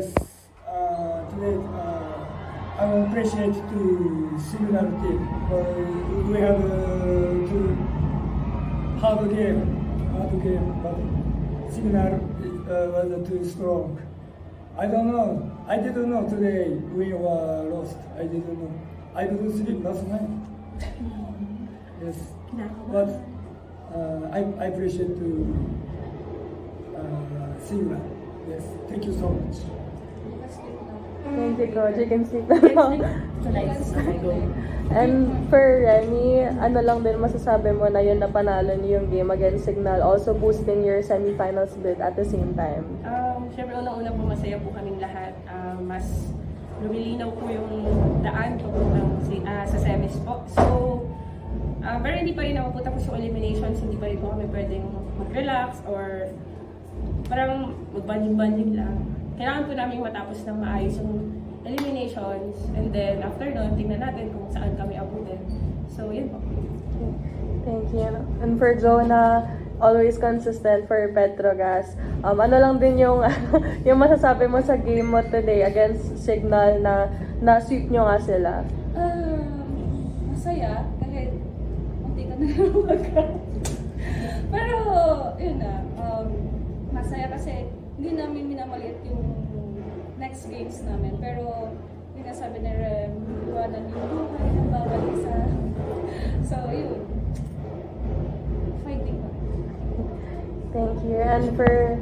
Yes, today I appreciate to similar team. We have two hard game, but similar was too strong. I don't know. I didn't know today we were lost. I didn't know. I didn't sleep last night. Yes, but I appreciate to similar. Yes, thank you so much. Thank you, Coach. You can sleep now. And for Remy, ano lang din masasabi mo na yun na panalo niyo yung game against Signal, also boosting your semifinals bid at the same time? Siyempre, unang-una po masaya po kaming lahat. Mas lumilinaw po yung daan sa semis po. So, pero hindi pa rin ako po tapos yung eliminations, hindi pa rin po kami pwedeng mag-relax or parang mag-banding-banding lang. Kailangan po namin matapos ng maayos yung eliminations, and then after nun, tingnan natin kung saan kami abutin. So, yun po. Thank you. And for Jonah, always consistent for Petrogas. Ano lang din yung yung masasabi mo sa game mo today against Signal na-sweep nyo nga sila? Masaya, kahit munti ka na magka. Pero, yun na, masaya kasi hindi namin minamaliit yung next games namin. Pero, yung nasabi ni Rem, iwanan yung buhay na babalik sa... So, yun. Fighting pa. Thank you. And for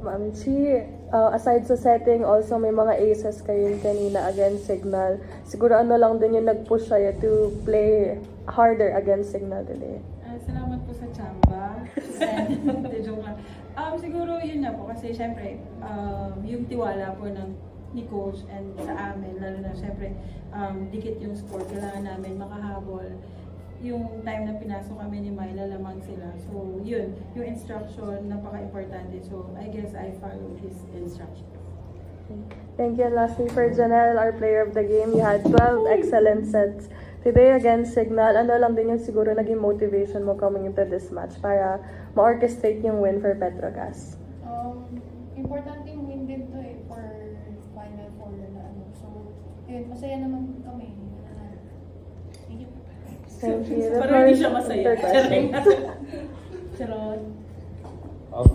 Ma'am Chi, aside sa setting, also may mga aces kayo kanina against Signal. Siguro ano lang din yung nag-push kayo to play harder against Signal today? Salamat po sa chamba. Joke lang. Siguro yun na po kasi syempre yung tiwala po ni coach and sa amin, lalo na syempre dikit yung score, kailangan namin makahabol. Yung time na pinasok kami ni Myla, lamang sila. So yun, yung instruction, napaka-importante. So I guess I follow his instructions. Thank you. Lastly, for Janelle, our player of the game, you had 12 excellent sets today against Signal. Ano lang din yung siguro naging motivation mo coming into this match para ma-orchestrate yung win for Petrogas? Importante yung win din to for Final Four na ano. So, yun, masaya naman kami. Thank you. Thank you. Pero hindi siya masaya. Charot.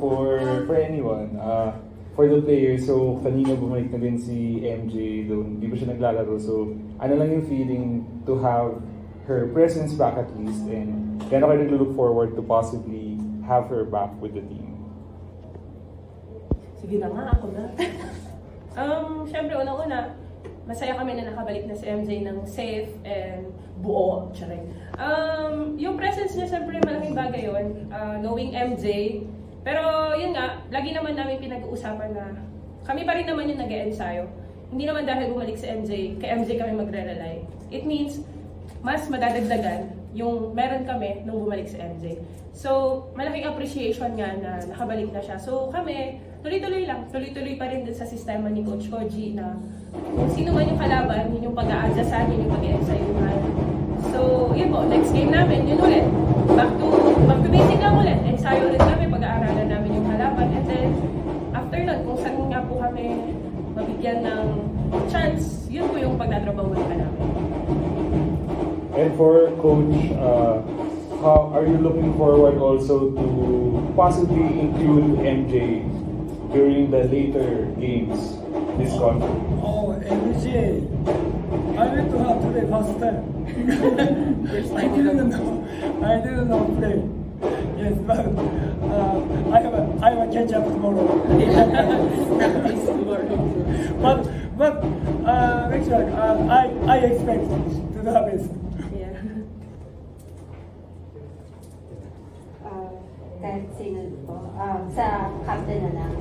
For anyone, for the players, so kanina bumalik na din si MJ doon, hindi pa siya naglalaro, so ano lang yung feeling to have her presence back at least, and gano'n kayo nag-look forward to possibly have her back with the team? Sige na nga, ako na. Siyempre, unang-una, masaya kami na nakabalik na si MJ ng safe and buo. Yung presence niya, siyempre, malaking bagay yun. Knowing MJ, pero yun nga, lagi naman namin pinag-uusapan na kami pa rin naman yung nag-e-ensayo. Hindi naman dahil bumalik si MJ, kay MJ kami magre-rely. It means, mas madadagdagan yung meron kami nung bumalik si MJ. So, malaking appreciation nga na nakabalik na siya. So, kami, tuloy-tuloy lang. Tuloy-tuloy pa rin din sa sistema ni Coach Koji na kung sino man yung kalaban, yun yung pag-aadyasan, yun yung pag-e-ensayuhan. So, yun po, next game namin, yun ulit. Back to basic lang ulit. Ensayo ulit kami, pag-aaralan namin yung kalaban. And then, after nun, kung saan nga po kami mabigyan ng chance, yun po yung pagtatrabahuan pa namin. And for Coach, how are you looking forward also to possibly include MJ during the later games this conference? Oh, MJ! I went to her today first time. I didn't know play. Yes, but I will catch up tomorrow. but actually, I expect to the best. Yeah. Kahit sino po, sa captain na lang.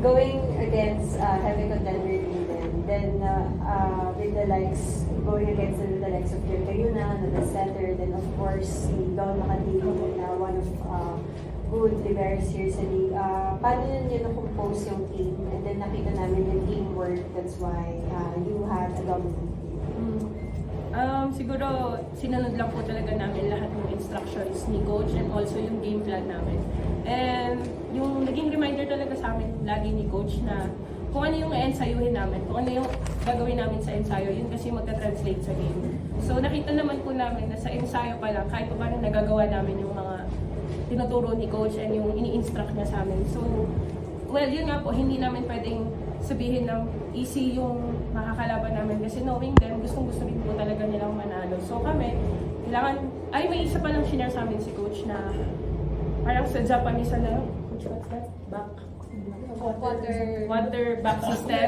Going against heavy contender Eden, then with the likes, going against the likes of Kirk Ayuna, the center, then of course, si Don Makatili na one of good liberos here sa league. Paano yun na-compose yung team? And then nakita namin yung teamwork, that's why you had a dominant team. Siguro, sinunod lang po talaga namin lahat ng instructions ni Coach and also yung game plan namin. And yung naging reminder talaga sa amin lagi ni Coach na kung ano yung ensayuhin namin, kung ano yung gagawin namin sa ensayo, yun kasi magta-translate sa game. So nakita naman po namin na sa ensayo pa lang, kahit pa paano nagagawa namin yung mga tinuturo ni Coach and yung ini-instruct niya sa amin. So, well, yun nga po, hindi namin pwedeng sabihin na easy yung makakalaban namin kasi knowing them, gustong-gusto rin po talaga nilang manalo. So kami, kailangan, may isa pa lang shinare sa amin si Coach na parang sa Japanese na, Coach, what's that? Water back system.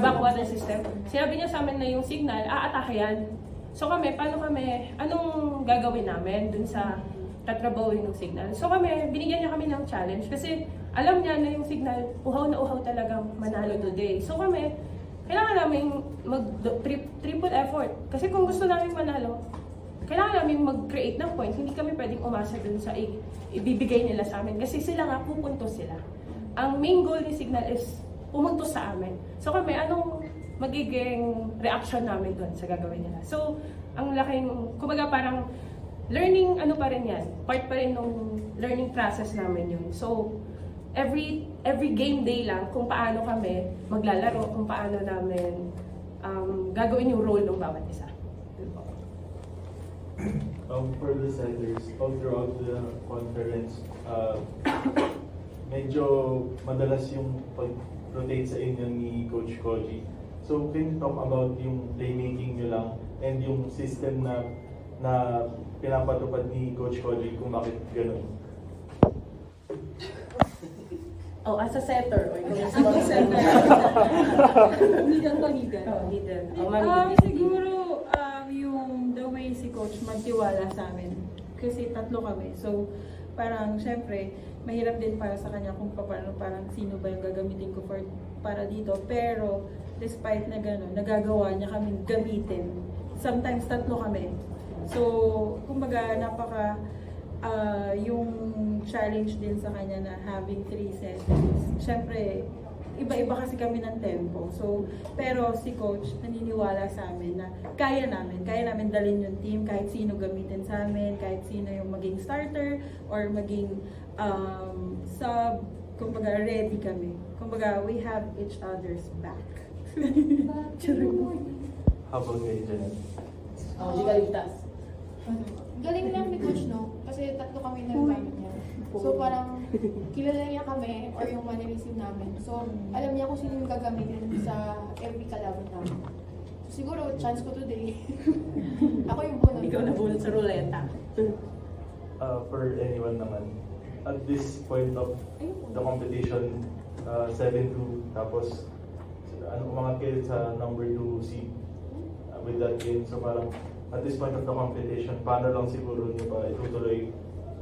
Backwater system. Sinabi niya sa amin na yung signal, aatake yan. So kami, anong gagawin namin dun sa tatrabawin ng signal? So kami, binigyan niya kami ng challenge kasi alam niya na yung signal, uhaw na uhaw talagang manalo today. So kami, kailangan namin mag-triple effort. Kasi kung gusto namin manalo, kailangan namin mag-create ng point. Hindi kami pwedeng umasa dun sa ibibigay nila sa amin. Kasi sila nga, pupuntos sila. Ang main goal ni Signal is pumuntos sa amin. So kami, anong magiging reaction namin dun sa gagawin nila? So, ang laking, kumbaga parang learning, pa rin yan. Part pa rin ng learning process namin yun. So, every game day lang kung paano kami maglalaro, kung paano namin gagawin yung role ng bawat isa. For the setters, all throughout the conference, medyo madalas yung pag-rotate sa inyo ni Coach Koji. So, can you talk about yung playmaking nyo lang and yung system na pinapatupad ni Coach Koji kung bakit gano'n? As a setter. Siguro, yung the way si Coach magtiwala sa amin. Kasi tatlo kami. So, parang, syempre, mahirap din para sa kanya kung paano, parang sino ba yung gagamitin ko para dito. Pero, despite na gano'n, nagagawa niya kami gamitin. Sometimes, tatlo kami. So, kumbaga, yung challenge din sa kanya na having 3 sessions. Siyempre, iba-iba kasi kami ng tempo. So, pero si Coach naniniwala sa amin na kaya namin dalhin yung team kahit sino gamitin sa amin, kahit sino yung maging starter or maging sub. Kumbaga, ready kami. Kumbaga, we have each other's back. How about kayo, Janet? Hindi ka ligtas. Galing lang ni Coach, no? Kasi tatlo kami nag-gamit niya. So parang kilala niya kami or yung mannerism namin. So alam niya kung sino yung gagamitin sa every kalaban namin. So siguro, chance ko today. Ako yung bunot. Ikaw na bunot sa ruleta. For anyone naman, at this point of the competition, 7-2, tapos umangat kayo sa number 2 seed with that game. So parang at this point of the competition, paano lang siguro nyo ba itutuloy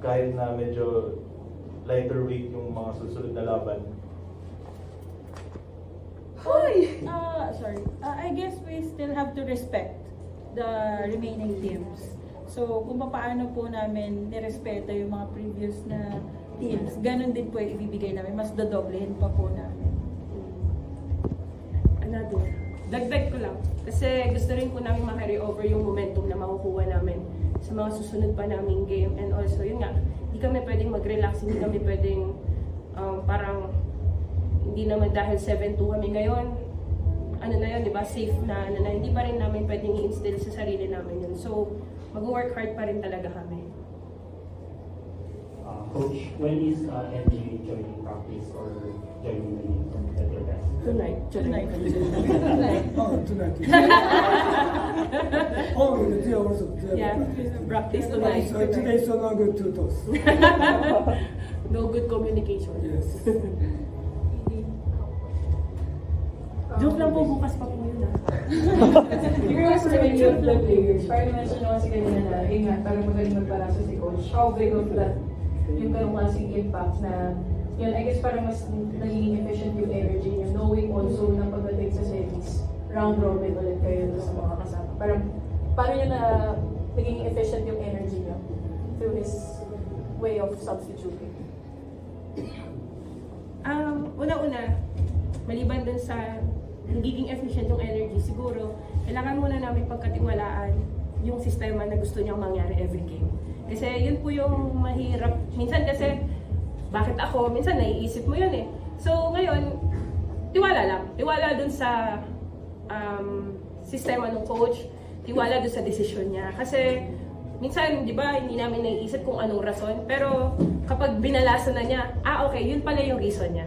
kahit na medyo lighter weight yung mga susunod na laban? I guess we still have to respect the remaining teams. So, kung paano po namin nirespeto yung mga previous na teams, ganun din po yung ibibigay namin. Mas dodoblehin pa po namin. Dagdag ko lang. Kasi gusto rin po namin ma-carry over yung momentum na makukuha namin sa mga susunod pa naming game. And also, yun nga, hindi kami pwedeng mag-relax, hindi kami pwedeng parang hindi naman dahil 7-2 kami ngayon, na yun, di ba, safe na hindi pa rin namin pwedeng i-instill sa sarili namin yun. So, mag-work hard pa rin talaga kami. Coach, when is MJ joining practice or joining the test? Tonight. Tonight. They also. Yeah, practice tonight. So today is no good to toss. No good communication. Yes. Joke lang po, bukas pa po yun Regards to the youth players, parang mention nyo kasi kanina na, nga, parang magaling magparaso si Coach. How big of that yung ganong klaseng impact na, yun, I guess parang mas naging efficient yung energy niyo, knowing also na pagdating sa series, round robin ulit kayo sa mga kasama. Parang, paano nyo na naging efficient yung energy niyo through this way of substituting? Una-una, maliban dun sa nagiging efficient yung energy, siguro, kailangan muna namin pagkatiwalaan yung sistema na gusto niyang mangyari every game. Kasi yun po yung mahirap. Minsan kasi, bakit ako? Minsan naiisip mo yun eh. So ngayon, tiwala lang. Tiwala dun sa sistema ng coach. Tiwala dun sa desisyon niya. Kasi minsan, di ba, hindi namin naiisip kung anong rason. Pero kapag binalasa na niya, okay, yun pala yung reason niya.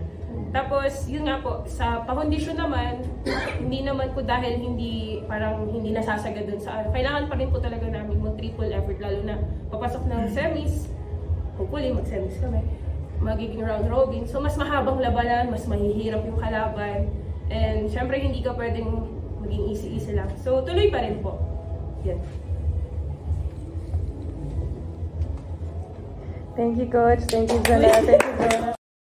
Tapos, yun nga po, sa pahondisyon naman, hindi naman po dahil parang hindi nasasagad dun sa kailangan pa rin po talaga namin mag-triple effort, lalo na papasok ng semis, hopefully mag-semis kami, magiging round robin. So, mas mahabang labanan, mas mahihirap yung kalaban, and syempre hindi ka pwedeng maging easy-easy lang. So, tuloy pa rin po. Yan. Thank you, Coach. Thank you, Jana. Thank you, Jana.